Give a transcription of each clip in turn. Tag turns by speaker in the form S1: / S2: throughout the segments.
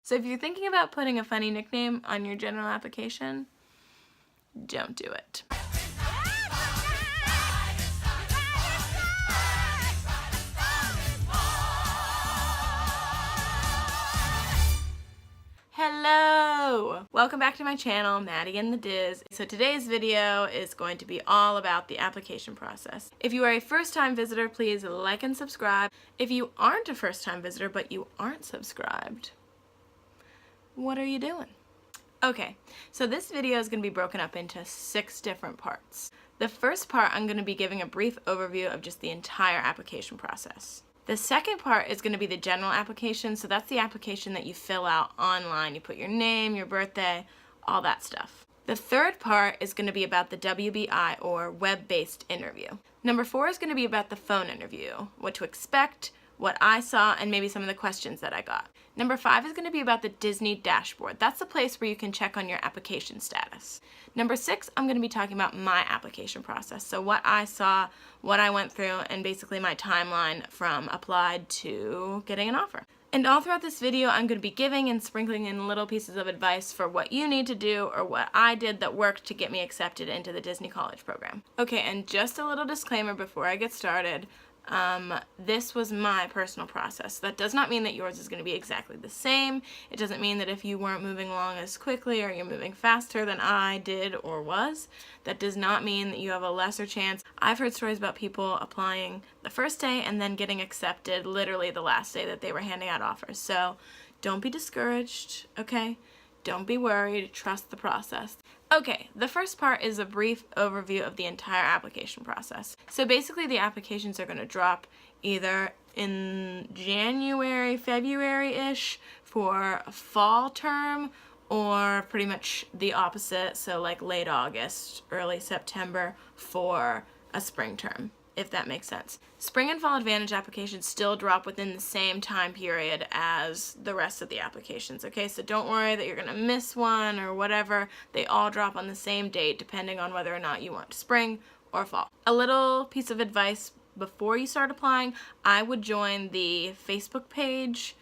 S1: So if you're thinking about putting a funny nickname on your general application, don't do it. Hello! Welcome back to my channel, Maddie and the Diz. So today's video is going to be all about the application process. If you are a first-time visitor, please like and subscribe. If you aren't a first-time visitor but you aren't subscribed, what are you doing? Okay, so this video is going to be broken up into 6 different parts. The first part, I'm going to be giving a brief overview of just the entire application process. The second part is going to be the general application, so that's the application that you fill out online. You put your name, your birthday, all that stuff. The third part is going to be about the WBI, or web-based interview. Number 4 is going to be about the phone interview, what to expect, what I saw, and maybe some of the questions that I got. Number 5 is going to be about the Disney dashboard. That's the place where you can check on your application status. Number 6, I'm going to be talking about my application process. So what I saw, what I went through, and basically my timeline from applied to getting an offer. And all throughout this video, I'm going to be giving and sprinkling in little pieces of advice for what you need to do or what I did that worked to get me accepted into the Disney College program. Okay, and just a little disclaimer before I get started. This was my personal process. That does not mean that yours is going to be exactly the same. It doesn't mean that if you weren't moving along as quickly or you're moving faster than I did or was, that does not mean that you have a lesser chance. I've heard stories about people applying the first day and then getting accepted literally the last day that they were handing out offers. So don't be discouraged, okay? Don't be worried. Trust the process. Okay, the first part is a brief overview of the entire application process. So basically the applications are going to drop either in January, February-ish for a fall term, or pretty much the opposite, so like late August, early September for a spring term, if that makes sense. Spring and Fall Advantage applications still drop within the same time period as the rest of the applications, okay? So don't worry that you're going to miss one or whatever. They all drop on the same date depending on whether or not you want spring or fall. A little piece of advice before you start applying, I would join the Facebook page.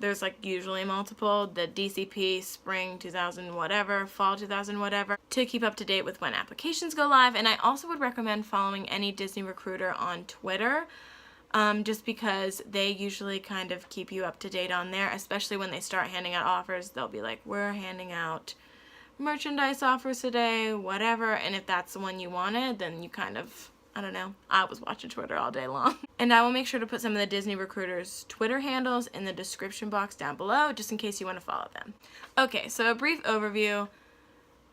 S1: There's like usually multiple, the DCP Spring 2000 whatever, Fall 2000 whatever, to keep up to date with when applications go live. And I also would recommend following any Disney recruiter on Twitter, just because they usually kind of keep you up to date on there, especially when they start handing out offers. They'll be like, we're handing out merchandise offers today, whatever, and if that's the one you wanted, then you kind of, I don't know, I was watching Twitter all day long. And I will make sure to put some of the Disney recruiters' Twitter handles in the description box down below, just in case you want to follow them. Okay, so a brief overview.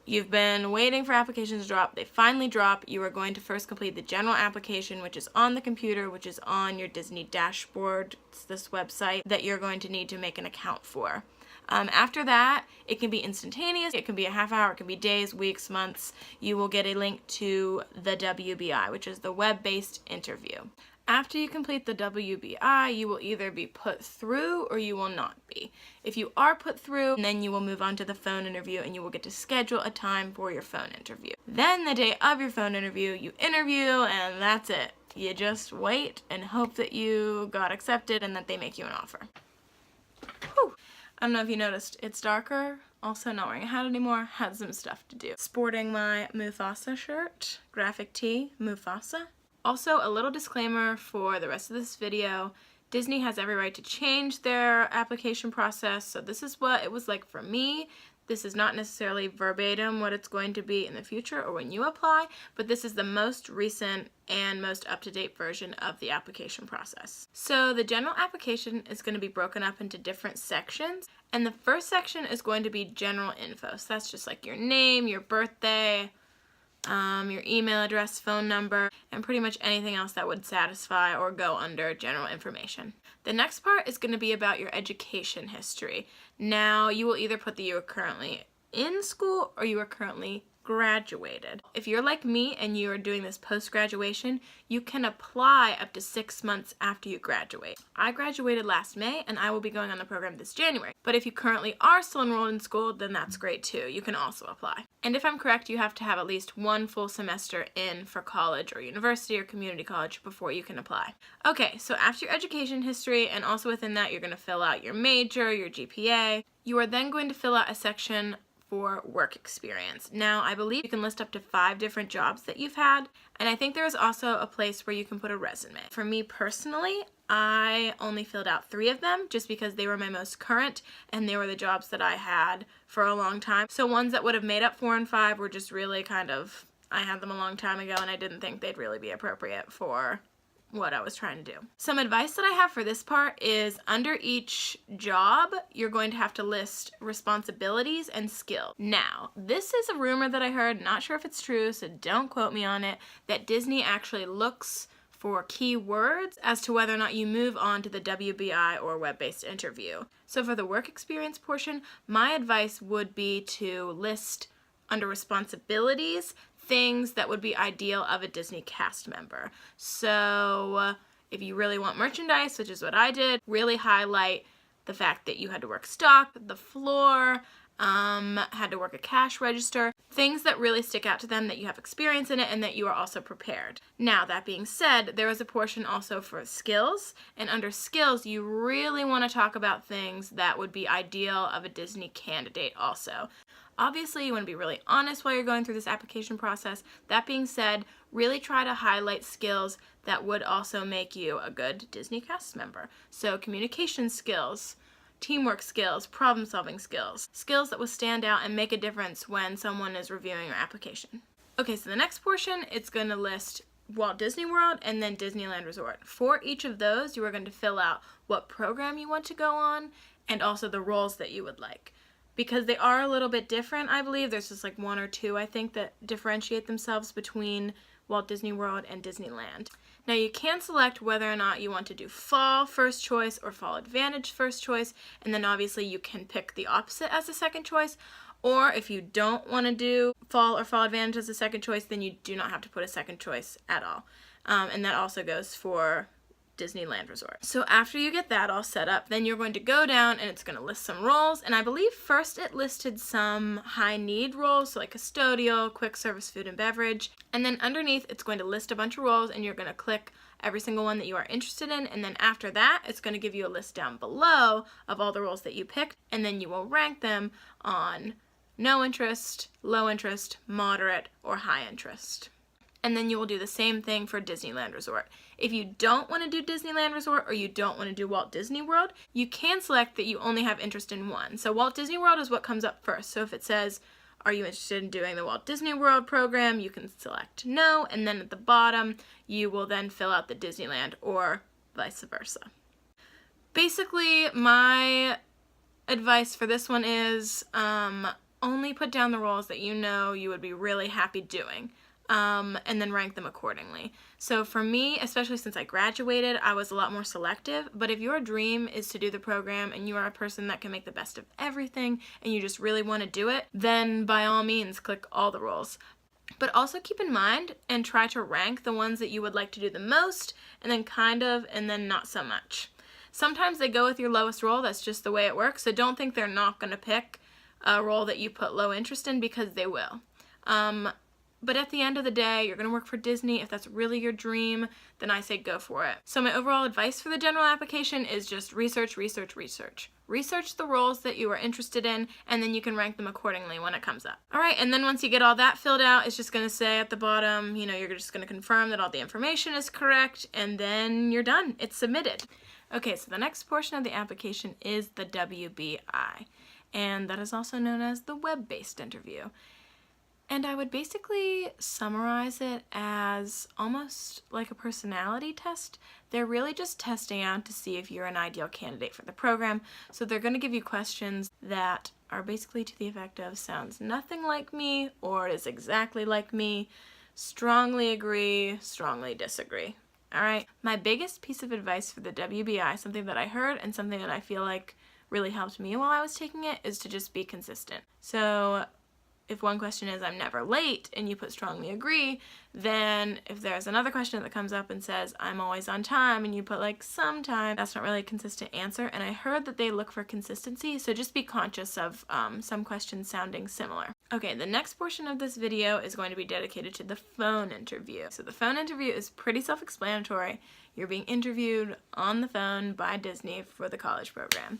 S1: You've been waiting for applications to drop. They finally drop. You are going to first complete the general application, which is on the computer, which is on your Disney dashboard. It's this website that you're going to need to make an account for. After that, it can be instantaneous, it can be a half hour, it can be days, weeks, months. You will get a link to the WBI, which is the web-based interview. After you complete the WBI, you will either be put through or you will not be. If you are put through, then you will move on to the phone interview and you will get to schedule a time for your phone interview. Then the day of your phone interview, you interview and that's it. You just wait and hope that you got accepted and that they make you an offer. Whew. I don't know if you noticed, it's darker. Also not wearing a hat anymore, had some stuff to do. Sporting my Mufasa shirt, graphic tee, Mufasa. Also, a little disclaimer for the rest of this video, Disney has every right to change their application process, so this is what it was like for me. This is not necessarily verbatim what it's going to be in the future or when you apply, but this is the most recent and most up-to-date version of the application process. So the general application is going to be broken up into different sections, and the first section is going to be general info. So that's just like your name, your birthday, your email address, phone number, and pretty much anything else that would satisfy or go under general information. The next part is going to be about your education history. Now, you will either put that you are currently in school or you are currently graduated. If you're like me and you are doing this post-graduation, you can apply up to 6 months after you graduate. I graduated last May and I will be going on the program this January. But if you currently are still enrolled in school, then that's great too. You can also apply. And if I'm correct, you have to have at least 1 full semester in for college or university or community college before you can apply. Okay, so after your education history, and also within that, you're going to fill out your major, your GPA. You are then going to fill out a section for work experience. Now, I believe you can list up to 5 different jobs that you've had, and I think there is also a place where you can put a resume. For me personally, I only filled out 3 of them just because they were my most current and they were the jobs that I had for a long time. So ones that would have made up 4 and 5 were just really kind of, I had them a long time ago and I didn't think they'd really be appropriate for what I was trying to do. Some advice that I have for this part is under each job, you're going to have to list responsibilities and skills. Now, this is a rumor that I heard, not sure if it's true, so don't quote me on it, that Disney actually looks for keywords as to whether or not you move on to the WBI or web-based interview. So for the work experience portion, my advice would be to list under responsibilities things that would be ideal of a Disney cast member. So if you really want merchandise, which is what I did, really highlight the fact that you had to work stock, the floor, had to work a cash register, things that really stick out to them, that you have experience in it and that you are also prepared. Now, that being said, there is a portion also for skills, and under skills, you really want to talk about things that would be ideal of a Disney candidate also. Obviously, you want to be really honest while you're going through this application process. That being said, really try to highlight skills that would also make you a good Disney cast member. So communication skills, teamwork skills, problem-solving skills, skills that will stand out and make a difference when someone is reviewing your application. Okay, so the next portion, it's going to list Walt Disney World and then Disneyland Resort. For each of those, you are going to fill out what program you want to go on and also the roles that you would like. Because they are a little bit different, I believe. There's just like 1 or 2, I think, that differentiate themselves between Walt Disney World and Disneyland. Now, you can select whether or not you want to do fall first choice or fall advantage first choice, and then obviously you can pick the opposite as a second choice, or if you don't want to do fall or fall advantage as a second choice, then you do not have to put a second choice at all. And that also goes for Disneyland Resort. So after you get that all set up, then you're going to go down and it's going to list some roles, and I believe first it listed some high need roles, so like custodial, quick service food and beverage, and then underneath it's going to list a bunch of roles and you're going to click every single one that you are interested in, and then after that it's going to give you a list down below of all the roles that you picked, and then you will rank them on no interest, low interest, moderate, or high interest. And then you will do the same thing for Disneyland Resort. If you don't want to do Disneyland Resort or you don't want to do Walt Disney World, you can select that you only have interest in one. So Walt Disney World is what comes up first. So if it says, are you interested in doing the Walt Disney World program, you can select no, and then at the bottom, you will then fill out the Disneyland or vice versa. Basically, my advice for this one is only put down the roles that you know you would be really happy doing. And then rank them accordingly. So for me, especially since I graduated, I was a lot more selective, but if your dream is to do the program and you are a person that can make the best of everything and you just really want to do it, then by all means click all the roles. But also keep in mind and try to rank the ones that you would like to do the most, and then kind of, and then not so much. Sometimes they go with your lowest role, that's just the way it works, so don't think they're not going to pick a role that you put low interest in, because they will. But at the end of the day, you're going to work for Disney. If that's really your dream, then I say go for it. So my overall advice for the general application is just research, research, research. Research the roles that you are interested in, and then you can rank them accordingly when it comes up. All right, and then once you get all that filled out, it's just going to say at the bottom, you know, you're just going to confirm that all the information is correct, and then you're done. It's submitted. Okay, so the next portion of the application is the WBI, and that is also known as the web-based interview. And I would basically summarize it as almost like a personality test. They're really just testing out to see if you're an ideal candidate for the program. So they're going to give you questions that are basically to the effect of sounds nothing like me or is exactly like me, strongly agree, strongly disagree. All right. My biggest piece of advice for the WBI, something that I heard and something that I feel like really helped me while I was taking it, is to just be consistent. So if one question is I'm never late and you put strongly agree, then if there's another question that comes up and says I'm always on time and you put like sometime, that's not really a consistent answer. And I heard that they look for consistency, so just be conscious of some questions sounding similar. Okay, the next portion of this video is going to be dedicated to the phone interview. So the phone interview is pretty self-explanatory. You're being interviewed on the phone by Disney for the college program.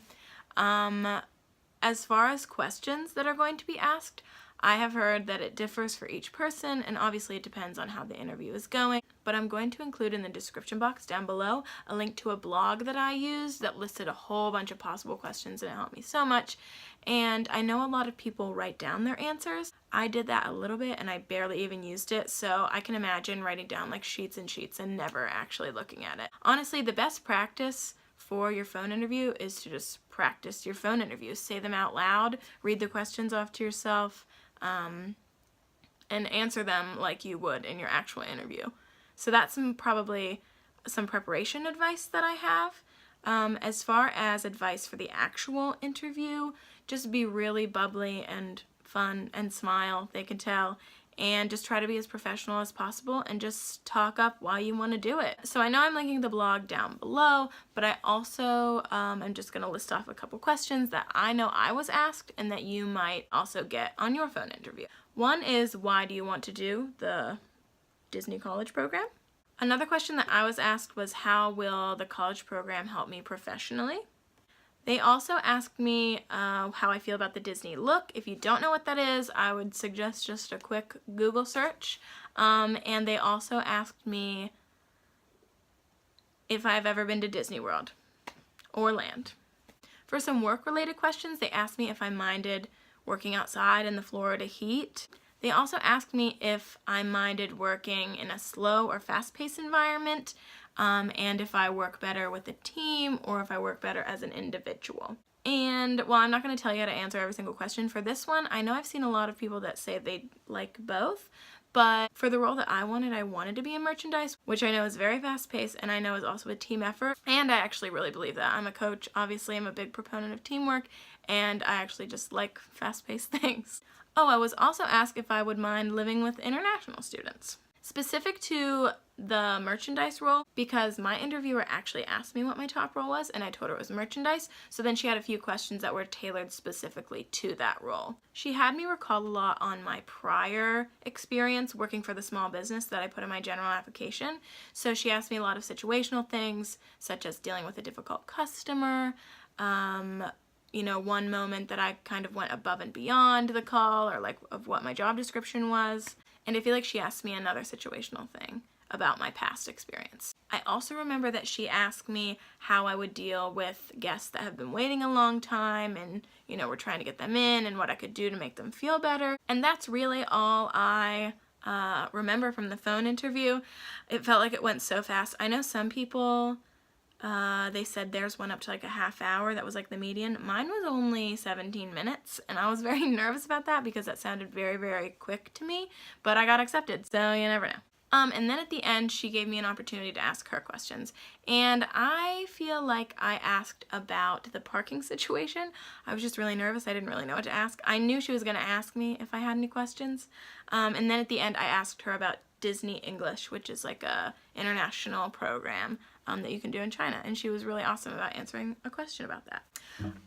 S1: As far as questions that are going to be asked, I have heard that it differs for each person, and obviously it depends on how the interview is going, but I'm going to include in the description box down below a link to a blog that I used that listed a whole bunch of possible questions, and it helped me so much. And I know a lot of people write down their answers. I did that a little bit and I barely even used it, so I can imagine writing down like sheets and sheets and never actually looking at it. Honestly, the best practice for your phone interview is to just practice your phone interviews. Say them out loud, read the questions off to yourself, and answer them like you would in your actual interview. So that's probably some preparation advice that I have. As far as advice for the actual interview, just be really bubbly and fun and smile, they can tell, and just try to be as professional as possible and just talk up why you want to do it. So I know I'm linking the blog down below, but I also am just going to list off a couple questions that I know I was asked and that you might also get on your phone interview. One is, why do you want to do the Disney college program? Another question that I was asked was, how will the college program help me professionally? They also asked me how I feel about the Disney look. If you don't know what that is, I would suggest just a quick Google search. And they also asked me if I've ever been to Disney World or Land. For some work-related questions, they asked me if I minded working outside in the Florida heat. They also asked me if I minded working in a slow or fast-paced environment, and if I work better with a team or if I work better as an individual. And while I'm not going to tell you how to answer every single question for this one, I know I've seen a lot of people that say they like both, but for the role that I wanted to be in merchandise, which I know is very fast-paced and I know is also a team effort, and I actually really believe that. I'm a coach, obviously I'm a big proponent of teamwork, and I actually just like fast-paced things. Oh, I was also asked if I would mind living with international students. Specific to the merchandise role, because my interviewer actually asked me what my top role was and I told her it was merchandise, so then she had a few questions that were tailored specifically to that role. She had me recall a lot on my prior experience working for the small business that I put in my general application, so she asked me a lot of situational things such as dealing with a difficult customer, you know, one moment that I kind of went above and beyond the call, or like of what my job description was. And I feel like she asked me another situational thing about my past experience. I also remember that she asked me how I would deal with guests that have been waiting a long time and, you know, we're trying to get them in, and what I could do to make them feel better. And that's really all I remember from the phone interview. It felt like it went so fast. I know some people, they said theirs went up to like a half hour. That was like the median. Mine was only 17 minutes, and I was very nervous about that because that sounded very, very quick to me, but I got accepted, so you never know. And then at the end, she gave me an opportunity to ask her questions, and I feel like I asked about the parking situation. I was just really nervous. I didn't really know what to ask. I knew she was going to ask me if I had any questions, and then at the end, I asked her about Disney English, which is like a international program that you can do in China, and she was really awesome about answering a question about that.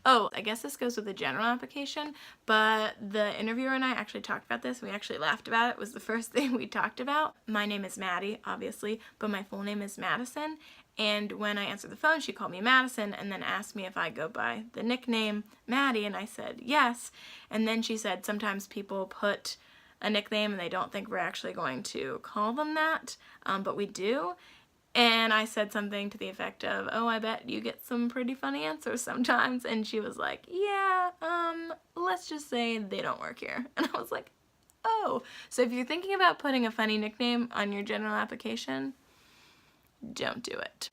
S1: Oh, I guess this goes with the general application, but the interviewer and I actually talked about this. We actually laughed about it. It was the first thing we talked about. My name is Maddie, obviously, but my full name is Madison, and when I answered the phone, she called me Madison and then asked me if I go by the nickname Maddie, and I said yes, and then she said sometimes people put a nickname and they don't think we're actually going to call them that, but we do. And I said something to the effect of, oh, I bet you get some pretty funny answers sometimes. And she was like, yeah, let's just say they don't work here. And I was like, oh. So if you're thinking about putting a funny nickname on your general application, don't do it.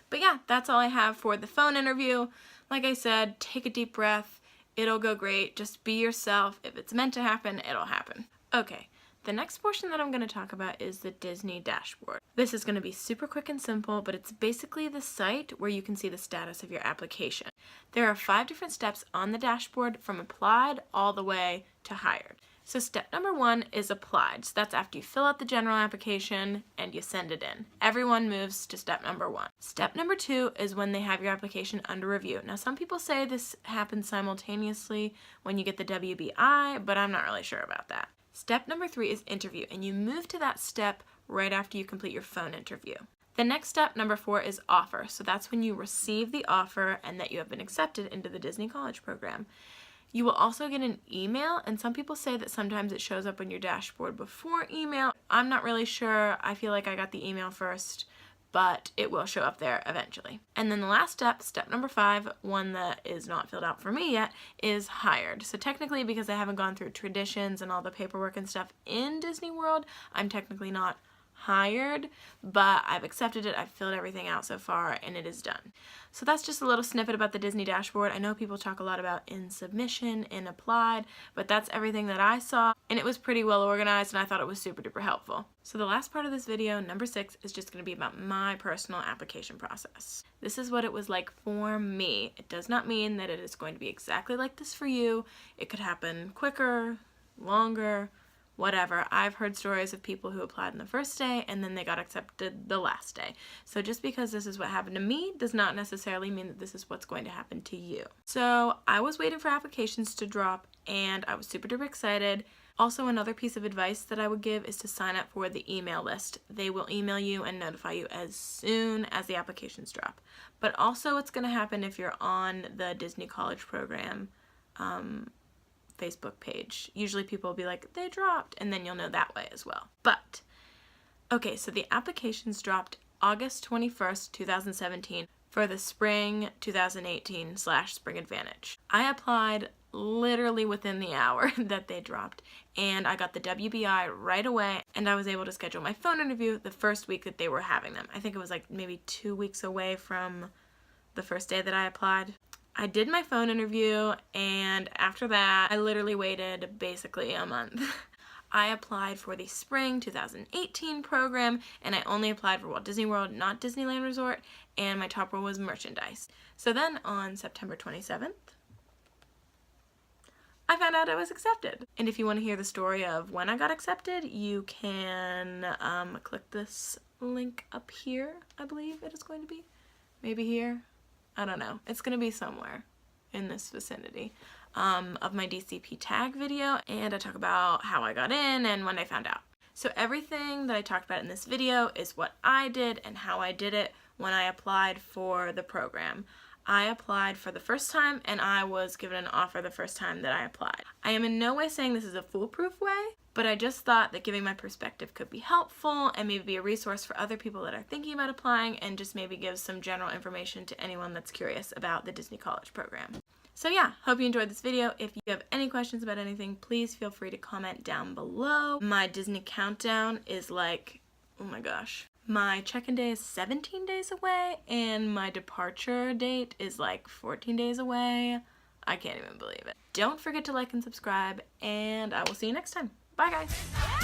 S1: But yeah, that's all I have for the phone interview. Like I said, take a deep breath. It'll go great. Just be yourself. If it's meant to happen, it'll happen. Okay. The next portion that I'm going to talk about is the Disney dashboard. This is going to be super quick and simple, but it's basically the site where you can see the status of your application. There are 5 different steps on the dashboard from applied all the way to hired. So step number 1 is applied. So that's after you fill out the general application and you send it in. Everyone moves to step number 1. Step number 2 is when they have your application under review. Now some people say this happens simultaneously when you get the WBI, but I'm not really sure about that. Step number 3 is interview, and you move to that step right after you complete your phone interview. The next step, number 4, is offer. So that's when you receive the offer and that you have been accepted into the Disney College program. You will also get an email, and some people say that sometimes it shows up on your dashboard before email. I'm not really sure. I feel like I got the email first, but it will show up there eventually. And then the last step, step number 5, one that is not filled out for me yet, is hired. So technically, because I haven't gone through traditions and all the paperwork and stuff in Disney World, I'm technically not hired, but I've accepted it, I've filled everything out so far, and it is done. So that's just a little snippet about the Disney dashboard. I know people talk a lot about in submission, in applied, but that's everything that I saw, and it was pretty well organized, and I thought it was super duper helpful. So the last part of this video, number 6, is just going to be about my personal application process. This is what it was like for me. It does not mean that it is going to be exactly like this for you. It could happen quicker, longer, whatever. I've heard stories of people who applied on the first day and then they got accepted the last day. So just because this is what happened to me does not necessarily mean that this is what's going to happen to you. So I was waiting for applications to drop and I was super duper excited. Also, another piece of advice that I would give is to sign up for the email list. They will email you and notify you as soon as the applications drop. But also what's going to happen if you're on the Disney College program Facebook page. Usually people will be like, they dropped, and then you'll know that way as well. But, okay, so the applications dropped August 21st, 2017 for the Spring 2018/Spring Advantage. I applied literally within the hour that they dropped, and I got the WBI right away, and I was able to schedule my phone interview the first week that they were having them. I think it was like maybe 2 weeks away from the first day that I applied. I did my phone interview, and after that, I literally waited basically a month. I applied for the Spring 2018 program, and I only applied for Walt Disney World, not Disneyland Resort, and my top role was merchandise. So then on September 27th, I found out I was accepted. And if you want to hear the story of when I got accepted, you can click this link up here, I believe it is going to be. Maybe here. I don't know. It's going to be somewhere in this vicinity of my DCP tag video, and I talk about how I got in and when I found out. So everything that I talked about in this video is what I did and how I did it when I applied for the program. I applied for the first time and I was given an offer the first time that I applied. I am in no way saying this is a foolproof way, but I just thought that giving my perspective could be helpful and maybe be a resource for other people that are thinking about applying, and just maybe give some general information to anyone that's curious about the Disney College program. So yeah, hope you enjoyed this video. If you have any questions about anything, please feel free to comment down below. My Disney countdown is like, oh my gosh. My check-in day is 17 days away, and my departure date is like 14 days away. I can't even believe it. Don't forget to like and subscribe, and I will see you next time. Bye guys!